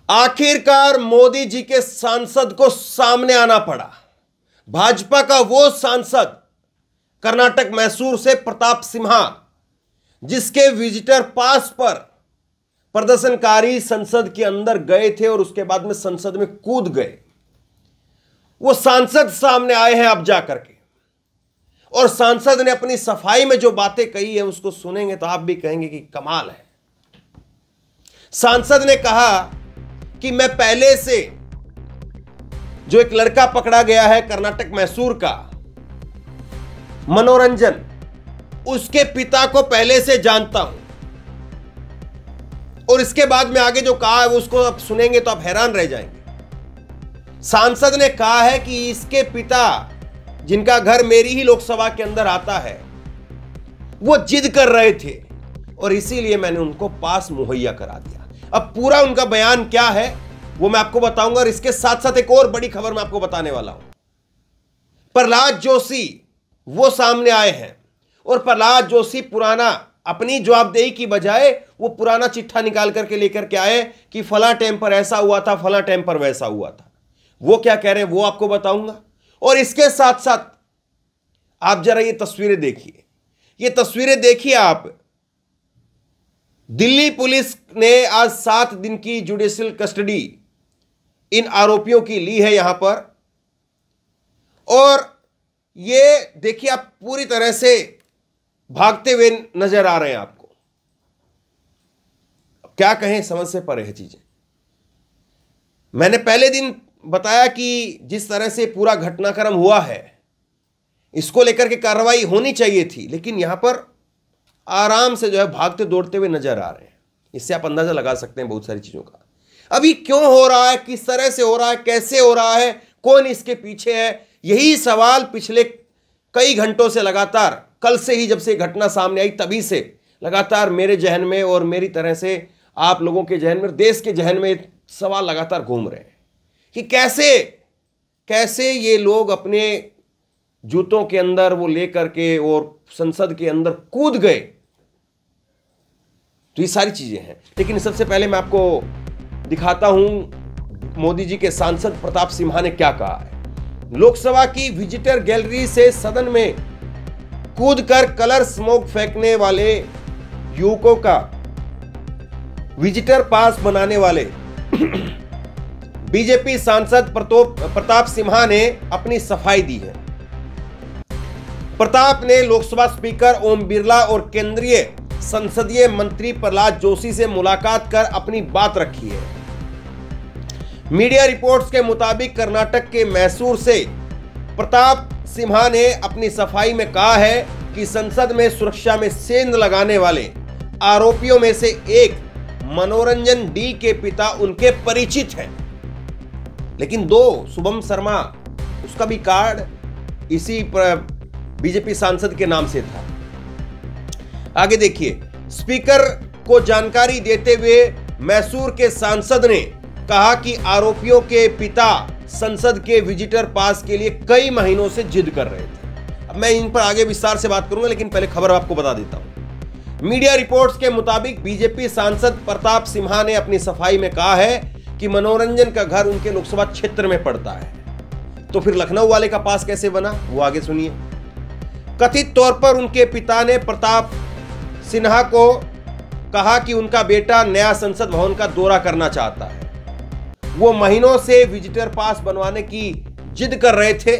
आखिरकार मोदी जी के सांसद को सामने आना पड़ा। भाजपा का वो सांसद कर्नाटक मैसूर से प्रताप सिम्हा, जिसके विजिटर पास पर प्रदर्शनकारी संसद के अंदर गए थे और उसके बाद में संसद में कूद गए, वो सांसद सामने आए हैं अब जाकर के। और सांसद ने अपनी सफाई में जो बातें कही है उसको सुनेंगे तो आप भी कहेंगे कि कमाल है। सांसद ने कहा कि मैं पहले से जो एक लड़का पकड़ा गया है कर्नाटक मैसूर का, मनोरंजन, उसके पिता को पहले से जानता हूं। और इसके बाद में आगे जो कहा है उसको आप सुनेंगे तो आप हैरान रह जाएंगे। सांसद ने कहा है कि इसके पिता, जिनका घर मेरी ही लोकसभा के अंदर आता है, वो जिद कर रहे थे और इसीलिए मैंने उनको पास मुहैया करा दिया। अब पूरा उनका बयान क्या है वो मैं आपको बताऊंगा और इसके साथ साथ एक और बड़ी खबर मैं आपको बताने वाला हूं। प्रहलाद जोशी वो सामने आए हैं और प्रहलाद जोशी पुराना, अपनी जवाबदेही की बजाय वो पुराना चिट्ठा निकाल करके लेकर के आए कि फला टाइम पर ऐसा हुआ था, फला टाइम पर वैसा हुआ था। वो क्या कह रहे हैं वो आपको बताऊंगा। और इसके साथ साथ आप जरा ये तस्वीरें देखिए, ये तस्वीरें देखिए आप। दिल्ली पुलिस ने आज 7 दिन की जुडिशियल कस्टडी इन आरोपियों की ली है यहां पर। और ये देखिए आप पूरी तरह से भागते हुए नजर आ रहे हैं आपको। क्या कहें, समझ से परे है चीजें। मैंने पहले दिन बताया कि जिस तरह से पूरा घटनाक्रम हुआ है इसको लेकर के कार्रवाई होनी चाहिए थी, लेकिन यहां पर आराम से जो है भागते दौड़ते हुए नजर आ रहे हैं। इससे आप अंदाजा लगा सकते हैं बहुत सारी चीजों का। अभी क्यों हो रहा है, किस तरह से हो रहा है, कैसे हो रहा है, कौन इसके पीछे है, यही सवाल पिछले कई घंटों से लगातार, कल से ही जब से घटना सामने आई तभी से लगातार मेरे जहन में और मेरी तरह से आप लोगों के जहन में, देश के जहन में सवाल लगातार घूम रहे हैं कि कैसे कैसे ये लोग अपने जूतों के अंदर वो लेकर के और संसद के अंदर कूद गए। तो ये सारी चीजें हैं, लेकिन सबसे पहले मैं आपको दिखाता हूं मोदी जी के सांसद प्रताप सिम्हा ने क्या कहा है। लोकसभा की विजिटर गैलरी से सदन में कूदकर कलर स्मोक फेंकने वाले युवकों का विजिटर पास बनाने वाले बीजेपी सांसद प्रताप सिम्हा ने अपनी सफाई दी है। प्रताप ने लोकसभा स्पीकर ओम बिरला और केंद्रीय संसदीय मंत्री प्रहलाद जोशी से मुलाकात कर अपनी बात रखी है। मीडिया रिपोर्ट्स के मुताबिक कर्नाटक के मैसूर से प्रताप सिम्हा ने अपनी सफाई में कहा है कि संसद में सुरक्षा में सेंध लगाने वाले आरोपियों में से एक मनोरंजन डी के पिता उनके परिचित हैं। लेकिन 2 शुभम शर्मा, उसका भी कार्ड इसी बीजेपी सांसद के नाम से था। आगे देखिए, स्पीकर को जानकारी देते हुए मैसूर के सांसद ने कहा कि आरोपियों के पिता संसद के विजिटर पास के लिए कई महीनों से जिद कर रहे थे। अब मैं इन पर आगे विस्तार से बात करूंगा, लेकिन पहले खबर आपको बता देता हूं। मीडिया रिपोर्ट्स के मुताबिक बीजेपी सांसद प्रताप सिम्हा ने अपनी सफाई में कहा है कि मनोरंजन का घर उनके लोकसभा क्षेत्र में पड़ता है। तो फिर लखनऊ वाले का पास कैसे बना, वो आगे सुनिए। कथित तौर पर उनके पिता ने प्रताप सिन्हा को कहा कि उनका बेटा नया संसद भवन का दौरा करना चाहता है। वो महीनों से विजिटर पास बनवाने की जिद कर रहे थे।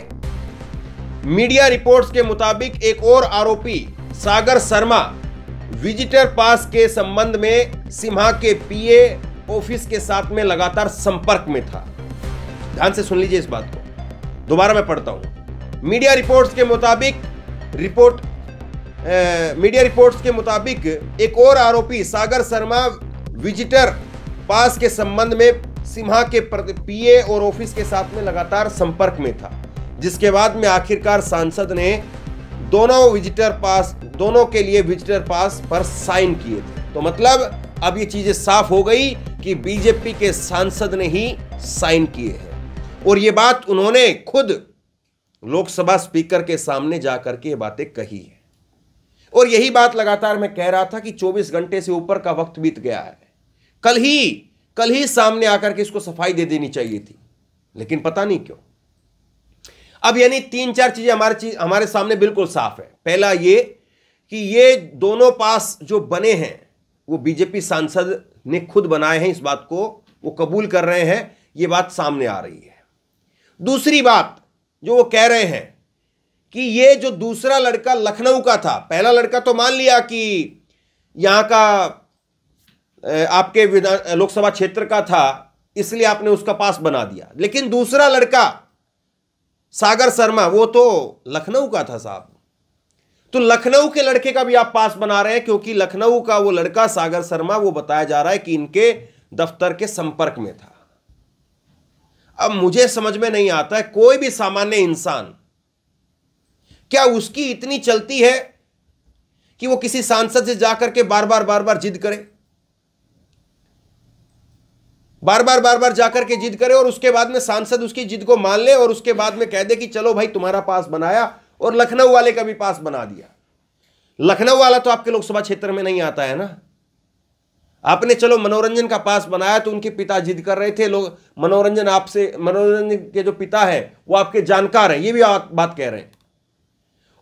मीडिया रिपोर्ट्स के मुताबिक एक और आरोपी सागर शर्मा विजिटर पास के संबंध में सिम्हा के पीए ऑफिस के साथ में लगातार संपर्क में था। ध्यान से सुन लीजिए इस बात को, दोबारा मैं पढ़ता हूं। मीडिया रिपोर्ट्स के मुताबिक एक और आरोपी सागर शर्मा विजिटर पास के संबंध में सिम्हा के पीए और ऑफिस के साथ में लगातार संपर्क में था, जिसके बाद में आखिरकार सांसद ने दोनों के लिए विजिटर पास पर साइन किए थे। तो मतलब अब ये चीजें साफ हो गई कि बीजेपी के सांसद ने ही साइन किए हैं और ये बात उन्होंने खुद लोकसभा स्पीकर के सामने जाकर के ये बातें कही है। और यही बात लगातार मैं कह रहा था कि 24 घंटे से ऊपर का वक्त बीत गया है। कल ही कल ही सामने आकर के इसको सफाई दे देनी चाहिए थी, लेकिन पता नहीं क्यों। अब यानी 3-4 चीजें हमारे सामने बिल्कुल साफ है। पहला ये कि ये दोनों पास जो बने हैं वो बीजेपी सांसद ने खुद बनाए हैं, इस बात को वो कबूल कर रहे हैं, ये बात सामने आ रही है। दूसरी बात जो वो कह रहे हैं कि ये जो दूसरा लड़का लखनऊ का था, पहला लड़का तो मान लिया कि यहां का आपके लोकसभा क्षेत्र का था, इसलिए आपने उसका पास बना दिया, लेकिन दूसरा लड़का सागर शर्मा वो तो लखनऊ का था साहब। तो लखनऊ के लड़के का भी आप पास बना रहे हैं, क्योंकि लखनऊ का वो लड़का सागर शर्मा वो बताया जा रहा है कि इनके दफ्तर के संपर्क में था। अब मुझे समझ में नहीं आता है, कोई भी सामान्य इंसान, क्या उसकी इतनी चलती है कि वो किसी सांसद से जाकर के बार बार जिद करे, बार बार जाकर के जिद करे, और उसके बाद में सांसद उसकी जिद को मान ले और उसके बाद में कह दे कि चलो भाई तुम्हारा पास बनाया, और लखनऊ वाले का भी पास बना दिया। लखनऊ वाला तो आपके लोकसभा क्षेत्र में नहीं आता है ना। आपने चलो मनोरंजन का पास बनाया तो उनके पिता जिद कर रहे थे, लोग मनोरंजन के जो पिता है वो आपके जानकार हैं, ये भी बात कह रहे हैं,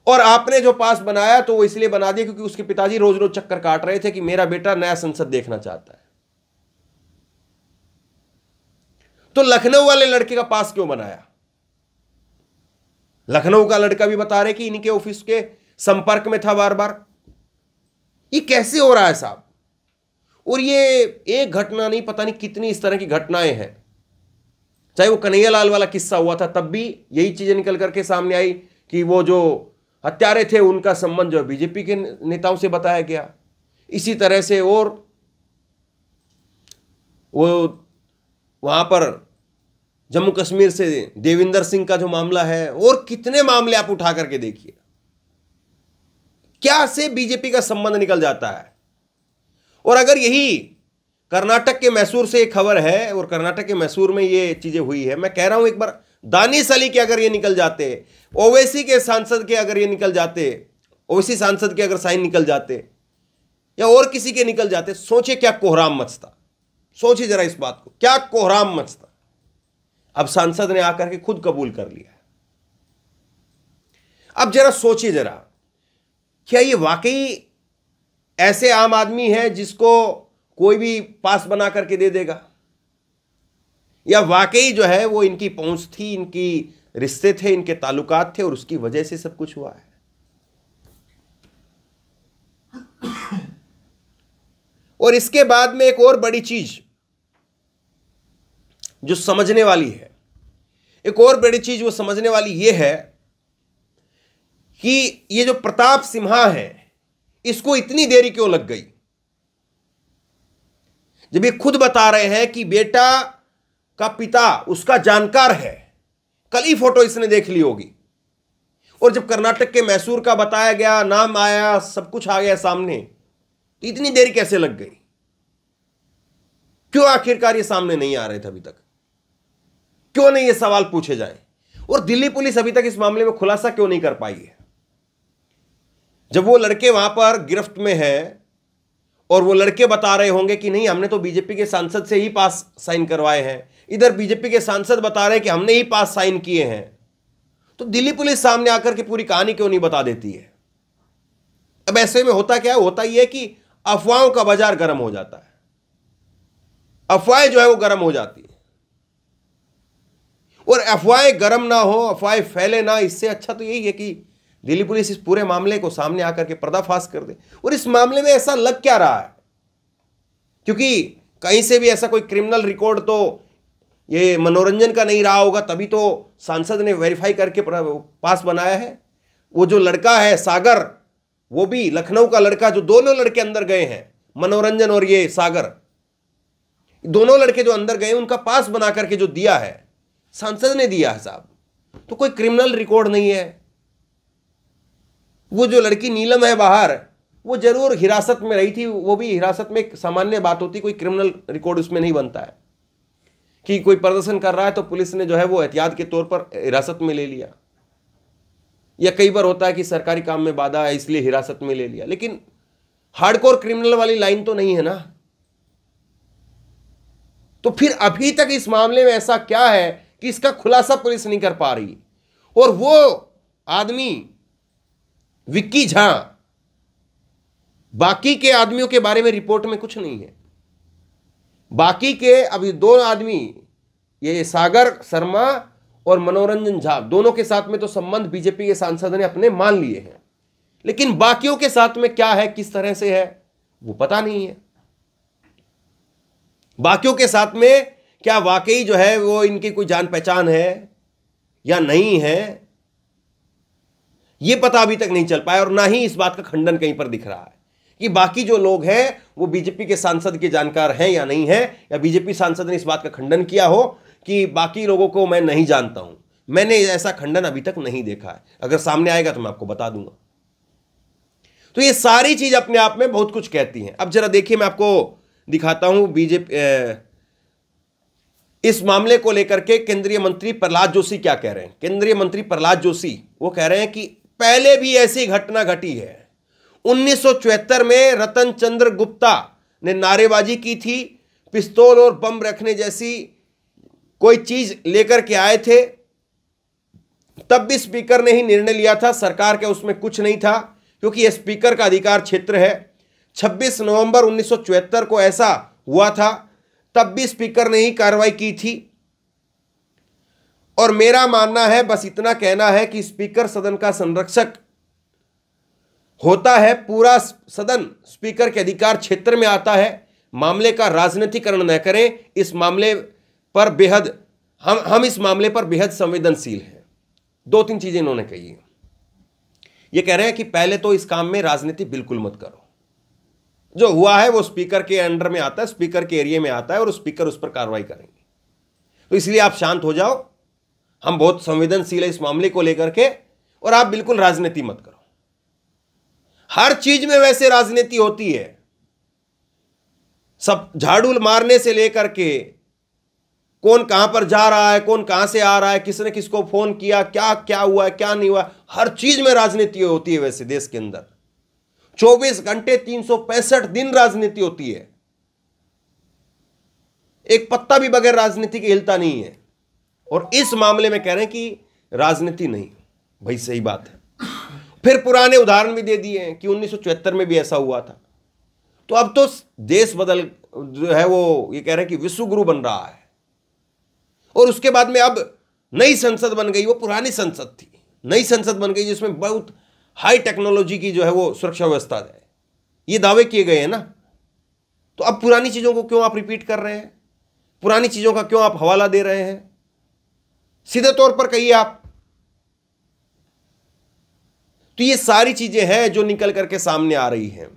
और आपने जो पास बनाया तो वो इसलिए बना दिया क्योंकि उसके पिताजी रोज रोज चक्कर काट रहे थे कि मेरा बेटा नया संसद देखना चाहता है। तो लखनऊ वाले लड़के का पास क्यों बनाया? लखनऊ का लड़का भी बता रहे कि इनके ऑफिस के संपर्क में था बार बार। ये कैसे हो रहा है साहब? और ये एक घटना नहीं, पता नहीं कितनी इस तरह की घटनाएं हैं। चाहे वो कन्हैयालाल वाला किस्सा हुआ था, तब भी यही चीजें निकल करके सामने आई कि वो जो हत्यारे थे उनका संबंध जो बीजेपी के नेताओं से बताया गया। इसी तरह से और वो वहां पर जम्मू कश्मीर से देविंदर सिंह का जो मामला है, और कितने मामले आप उठा करके देखिए, क्या से बीजेपी का संबंध निकल जाता है। और अगर यही कर्नाटक के मैसूर से एक खबर है, और कर्नाटक के मैसूर में ये चीजें हुई है, मैं कह रहा हूं एक बार दानिश अली के अगर ये निकल जाते, ओवैसी के सांसद के अगर ये निकल जाते, ओवैसी सांसद के अगर साइन निकल जाते, या और किसी के निकल जाते, सोचे क्या कोहराम मचता। सोचिए जरा इस बात को, क्या कोहराम मचता। अब सांसद ने आकर के खुद कबूल कर लिया। अब जरा सोचिए जरा, क्या ये वाकई ऐसे आम आदमी है जिसको कोई भी पास बना करके दे देगा, या वाकई जो है वो इनकी पहुंच थी, इनकी रिश्ते थे, इनके ताल्लुकात थे, और उसकी वजह से सब कुछ हुआ है। और इसके बाद में एक और बड़ी चीज जो समझने वाली है, एक और बड़ी चीज वो समझने वाली ये है कि ये जो प्रताप सिम्हा है, इसको इतनी देरी क्यों लग गई, जब ये खुद बता रहे हैं कि बेटा का पिता उसका जानकार है। कल ही फोटो इसने देख ली होगी, और जब कर्नाटक के मैसूर का बताया गया, नाम आया, सब कुछ आ गया सामने, तो इतनी देरी कैसे लग गई? क्यों आखिरकार ये सामने नहीं आ रहे थे अभी तक? क्यों नहीं ये सवाल पूछे जाए? और दिल्ली पुलिस अभी तक इस मामले में खुलासा क्यों नहीं कर पाई है? जब वो लड़के वहां पर गिरफ्त में है और वो लड़के बता रहे होंगे कि नहीं हमने तो बीजेपी के सांसद से ही पास साइन करवाए हैं, इधर बीजेपी के सांसद बता रहे हैं कि हमने ही पास साइन किए हैं, तो दिल्ली पुलिस सामने आकर के पूरी कहानी क्यों नहीं बता देती है? अब ऐसे में होता क्या होता यह है कि अफवाहों का बाजार गर्म हो जाता है, अफवाहें जो है वो गर्म हो जाती है, और अफवाहें गर्म ना हो, अफवाहें फैले ना, इससे अच्छा तो यही है कि दिल्ली पुलिस इस पूरे मामले को सामने आकर के पर्दाफाश कर दे। और इस मामले में ऐसा लग क्या रहा है, क्योंकि कहीं से भी ऐसा कोई क्रिमिनल रिकॉर्ड तो ये मनोरंजन का नहीं रहा होगा, तभी तो सांसद ने वेरीफाई करके पास बनाया है। वो जो लड़का है सागर, वो भी लखनऊ का लड़का, जो दोनों लड़के अंदर गए हैं, मनोरंजन और ये सागर, दोनों लड़के जो अंदर गए उनका पास बना करके जो दिया है सांसद ने दिया है साहब, तो कोई क्रिमिनल रिकॉर्ड नहीं है। वो जो लड़की नीलम है बाहर, वो जरूर हिरासत में रही थी, वो भी हिरासत में एक सामान्य बात होती, कोई क्रिमिनल रिकॉर्ड उसमें नहीं बनता है कि कोई प्रदर्शन कर रहा है तो पुलिस ने जो है वो एहतियात के तौर पर हिरासत में ले लिया, या कई बार होता है कि सरकारी काम में बाधा है इसलिए हिरासत में ले लिया, लेकिन हार्डकोर क्रिमिनल वाली लाइन तो नहीं है ना। तो फिर अभी तक इस मामले में ऐसा क्या है कि इसका खुलासा पुलिस नहीं कर पा रही? और वो आदमी विक्की झा, बाकी के आदमियों के बारे में रिपोर्ट में कुछ नहीं है। बाकी के अभी दो आदमी, ये सागर शर्मा और मनोरंजन झा, दोनों के साथ में तो संबंध बीजेपी के सांसद ने अपने मान लिए हैं, लेकिन बाकियों के साथ में क्या है, किस तरह से है, वो पता नहीं है। बाकियों के साथ में क्या वाकई जो है वो इनकी कोई जान पहचान है या नहीं है, ये पता अभी तक नहीं चल पाया। और ना ही इस बात का खंडन कहीं पर दिख रहा है कि बाकी जो लोग हैं वो बीजेपी के सांसद के जानकार हैं या नहीं है, या बीजेपी सांसद ने इस बात का खंडन किया हो कि बाकी लोगों को मैं नहीं जानता हूं। मैंने ऐसा खंडन अभी तक नहीं देखा है। अगर सामने आएगा तो मैं आपको बता दूंगा। तो ये सारी चीज अपने आप में बहुत कुछ कहती हैं। अब जरा देखिए, मैं आपको दिखाता हूं बीजेपी इस मामले को लेकर के केंद्रीय मंत्री प्रहलाद जोशी क्या कह रहे हैं। केंद्रीय मंत्री प्रहलाद जोशी वो कह रहे हैं कि पहले भी ऐसी घटना घटी है। 1974 में रतन चंद्र गुप्ता ने नारेबाजी की थी, पिस्तौल और बम रखने जैसी कोई चीज लेकर के आए थे। तब भी स्पीकर ने ही निर्णय लिया था, सरकार के उसमें कुछ नहीं था, क्योंकि यह स्पीकर का अधिकार क्षेत्र है। 26 नवंबर 1974 को ऐसा हुआ था, तब भी स्पीकर ने ही कार्रवाई की थी। और मेरा मानना है, बस इतना कहना है कि स्पीकर सदन का संरक्षक होता है। पूरा सदन स्पीकर के अधिकार क्षेत्र में आता है। मामले का राजनीतिकरण न करें। इस मामले पर बेहद हम इस मामले पर बेहद संवेदनशील हैं। 2-3 चीजें इन्होंने कही है। ये कह रहे हैं कि पहले तो इस काम में राजनीति बिल्कुल मत करो। जो हुआ है वो स्पीकर के अंडर में आता है, स्पीकर के एरिया में आता है, और स्पीकर उस पर कार्रवाई करेंगे। तो इसलिए आप शांत हो जाओ। हम बहुत संवेदनशील है इस मामले को लेकर के, और आप बिल्कुल राजनीति मत करो। हर चीज में वैसे राजनीति होती है। सब झाड़ू मारने से लेकर के कौन कहां पर जा रहा है, कौन कहां से आ रहा है, किसने किसको फोन किया, क्या क्या हुआ, क्या नहीं हुआ, हर चीज में राजनीति होती है। वैसे देश के अंदर 24 घंटे 365 दिन राजनीति होती है। एक पत्ता भी बगैर राजनीति के हिलता नहीं है। और इस मामले में कह रहे हैं कि राजनीति नहीं। भाई सही बात है। फिर पुराने उदाहरण भी दे दिए हैं कि 1974 में भी ऐसा हुआ था। तो अब तो देश बदल जो है वो ये कह रहे हैं कि विश्व गुरु बन रहा है। और उसके बाद में अब नई संसद बन गई। वो पुरानी संसद थी, नई संसद बन गई जिसमें बहुत हाई टेक्नोलॉजी की जो है वो सुरक्षा व्यवस्था है। ये दावे किए गए हैं ना। तो अब पुरानी चीजों को क्यों आप रिपीट कर रहे हैं? पुरानी चीजों का क्यों आप हवाला दे रहे हैं? सीधे तौर पर कहिए आप। तो ये सारी चीजें हैं जो निकल करके सामने आ रही हैं।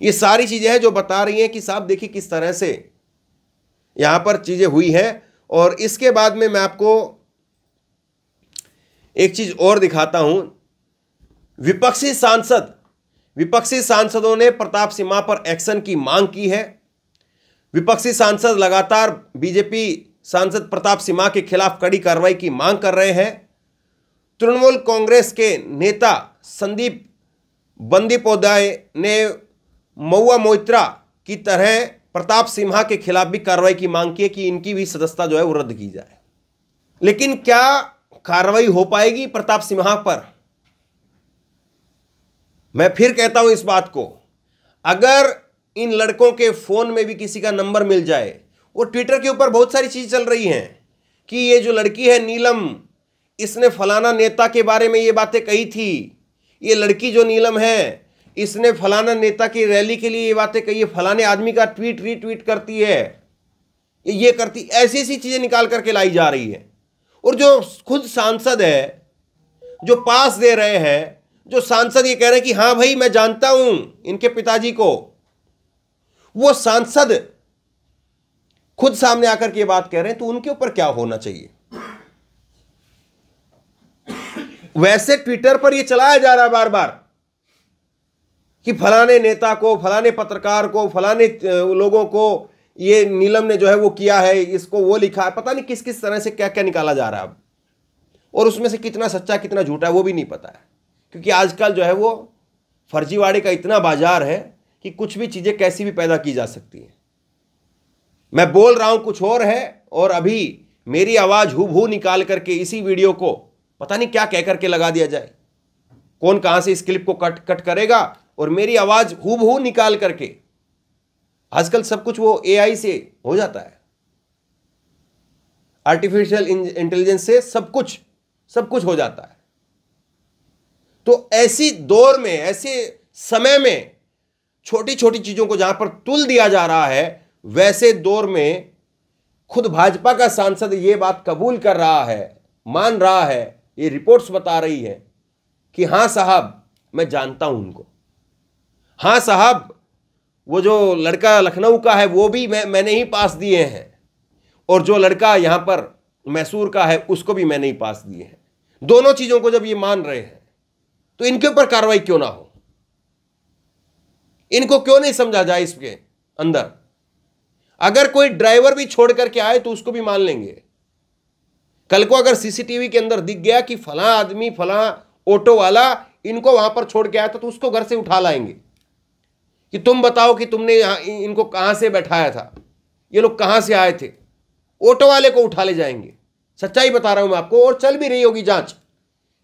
ये सारी चीजें हैं जो बता रही हैं कि साहब देखिए किस तरह से यहां पर चीजें हुई हैं। और इसके बाद में मैं आपको एक चीज और दिखाता हूं। विपक्षी सांसदों ने प्रताप सिम्हा पर एक्शन की मांग की है। विपक्षी सांसद लगातार बीजेपी सांसद प्रताप सिम्हा के खिलाफ कड़ी कार्रवाई की मांग कर रहे हैं। तृणमूल कांग्रेस के नेता संदीप बंदोपाध्याय ने महुआ मोइत्रा की तरह प्रताप सिम्हा के खिलाफ भी कार्रवाई की मांग की है कि इनकी भी सदस्यता जो है वो रद्द की जाए। लेकिन क्या कार्रवाई हो पाएगी प्रताप सिम्हा पर? मैं फिर कहता हूं इस बात को, अगर इन लड़कों के फोन में भी किसी का नंबर मिल जाए, वो ट्विटर के ऊपर बहुत सारी चीज चल रही हैं कि ये जो लड़की है नीलम, इसने फलाना नेता के बारे में ये बातें कही थी। ये लड़की जो नीलम है, इसने फलाना नेता की रैली के लिए ये बातें कही है, फलाने आदमी का ट्वीट रीट्वीट करती है, ये करती, ऐसी ऐसी चीजें निकाल करके लाई जा रही है। और जो खुद सांसद है, जो पास दे रहे हैं, जो सांसद ये कह रहे हैं कि हाँ भाई मैं जानता हूं इनके पिताजी को, वो सांसद खुद सामने आकर के ये बात कह रहे हैं, तो उनके ऊपर क्या होना चाहिए? वैसे ट्विटर पर ये चलाया जा रहा है बार बार कि फलाने नेता को, फलाने पत्रकार को, फलाने लोगों को ये नीलम ने जो है वो किया है, इसको वो लिखा है, पता नहीं किस किस तरह से क्या क्या निकाला जा रहा है अब। और उसमें से कितना सच्चा कितना झूठा है वो भी नहीं पता है, क्योंकि आजकल जो है वो फर्जीवाड़े का इतना बाजार है कि कुछ भी चीजें कैसी भी पैदा की जा सकती है। मैं बोल रहा हूं कुछ और है और अभी मेरी आवाज हूबहू निकाल करके इसी वीडियो को पता नहीं क्या कह करके लगा दिया जाए। कौन कहां से इस क्लिप को कट करेगा और मेरी आवाज हूबहू निकाल करके, आजकल सब कुछ वो एआई से हो जाता है, आर्टिफिशियल इंटेलिजेंस से सब कुछ हो जाता है। तो ऐसी दौर में, ऐसे समय में छोटी छोटी चीजों को जहां पर तुल दिया जा रहा है, वैसे दौर में खुद भाजपा का सांसद यह बात कबूल कर रहा है, मान रहा है, ये रिपोर्ट्स बता रही है कि हां साहब मैं जानता हूं उनको, हां साहब वो जो लड़का लखनऊ का है वो भी मैंने ही पास दिए हैं, और जो लड़का यहां पर मैसूर का है उसको भी मैंने ही पास दिए हैं। दोनों चीजों को जब ये मान रहे हैं तो इनके ऊपर कार्रवाई क्यों ना हो? इनको क्यों नहीं समझा जाए इसके अंदर? अगर कोई ड्राइवर भी छोड़ करके आए तो उसको भी मान लेंगे। कल को अगर सीसीटीवी के अंदर दिख गया कि फलां आदमी, फलां ऑटो वाला इनको वहां पर छोड़ के आया था, तो उसको घर से उठा लाएंगे कि तुम बताओ कि तुमने इनको कहां से बैठाया था, ये लोग कहां से आए थे। ऑटो वाले को उठा ले जाएंगे। सच्चाई बता रहा हूं मैं आपको। और चल भी रही होगी जांच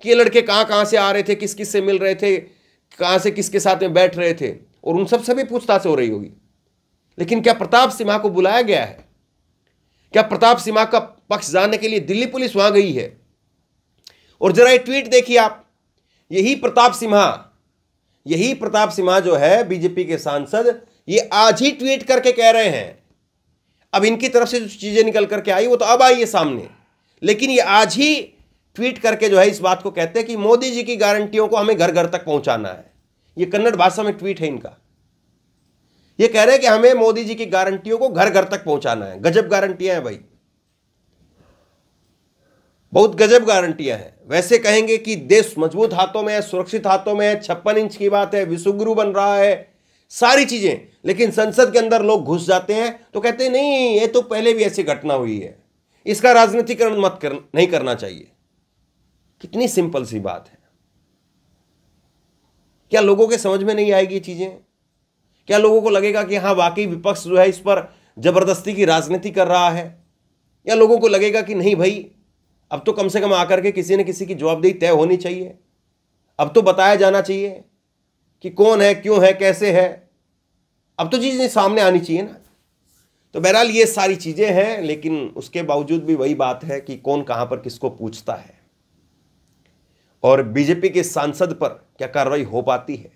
कि ये लड़के कहां कहां से आ रहे थे, किस किस से मिल रहे थे, कहां से किसके साथ में बैठ रहे थे, और उन सब से भी पूछताछ हो रही होगी। लेकिन क्या प्रताप सिम्हा को बुलाया गया है? क्या प्रताप सिम्हा का पक्ष जानने के लिए दिल्ली पुलिस वहां गई है? और जरा ये ट्वीट देखिए आप। यही प्रताप सिम्हा जो है बीजेपी के सांसद, ये आज ही ट्वीट करके कह रहे हैं, अब इनकी तरफ से जो चीजें निकल करके आई वो तो अब आई है सामने, लेकिन ये आज ही ट्वीट करके जो है इस बात को कहते हैं कि मोदी जी की गारंटियों को हमें घर घर तक पहुंचाना है। ये कन्नड़ भाषा में ट्वीट है इनका। ये कह रहे हैं कि हमें मोदी जी की गारंटियों को घर घर तक पहुंचाना है। गजब गारंटियां हैं भाई, बहुत गजब गारंटियां हैं। वैसे कहेंगे कि देश मजबूत हाथों में है, सुरक्षित हाथों में है, 56 इंच की बात है, विश्वगुरु बन रहा है, सारी चीजें। लेकिन संसद के अंदर लोग घुस जाते हैं तो कहते हैं नहीं, ये तो पहले भी ऐसी घटना हुई है, इसका राजनीतिकरण नहीं करना चाहिए। कितनी सिंपल सी बात है। क्या लोगों के समझ में नहीं आएगी चीजें? क्या लोगों को लगेगा कि हाँ वाकई विपक्ष जो है इस पर जबरदस्ती की राजनीति कर रहा है? या लोगों को लगेगा कि नहीं भाई, अब तो कम से कम आकर के किसी न किसी की जवाबदेही तय होनी चाहिए, अब तो बताया जाना चाहिए कि कौन है, क्यों है, कैसे है, अब तो चीजें सामने आनी चाहिए ना। तो बहरहाल ये सारी चीजें हैं, लेकिन उसके बावजूद भी वही बात है कि कौन कहां पर किसको पूछता है, और बीजेपी के सांसद पर क्या कार्रवाई हो पाती है।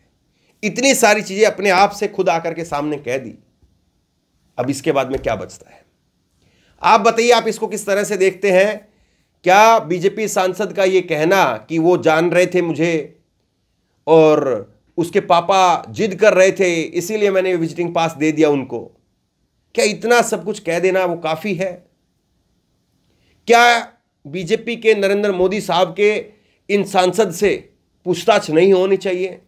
इतनी सारी चीजें अपने आप से खुद आकर के सामने कह दी, अब इसके बाद में क्या बचता है? आप बताइए, आप इसको किस तरह से देखते हैं? क्या बीजेपी सांसद का ये कहना कि वो जान रहे थे मुझे और उसके पापा जिद कर रहे थे इसीलिए मैंने विजिटिंग पास दे दिया उनको, क्या इतना सब कुछ कह देना वो काफी है? क्या बीजेपी के नरेंद्र मोदी साहब के इन सांसद से पूछताछ नहीं होनी चाहिए?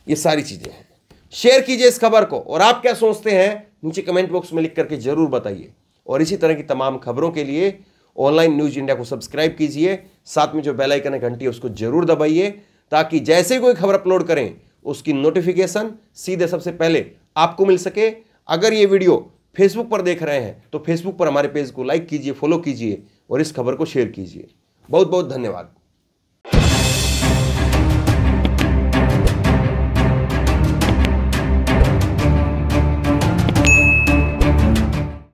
ये सारी चीजें हैं। शेयर कीजिए इस खबर को, और आप क्या सोचते हैं नीचे कमेंट बॉक्स में लिख करके जरूर बताइए। और इसी तरह की तमाम खबरों के लिए ऑनलाइन न्यूज इंडिया को सब्सक्राइब कीजिए, साथ में जो बेल आइकन है घंटी है उसको जरूर दबाइए, ताकि जैसे कोई खबर अपलोड करें उसकी नोटिफिकेशन सीधे सबसे पहले आपको मिल सके। अगर ये वीडियो फेसबुक पर देख रहे हैं तो फेसबुक पर हमारे पेज को लाइक कीजिए, फॉलो कीजिए और इस खबर को शेयर कीजिए। बहुत बहुत धन्यवाद।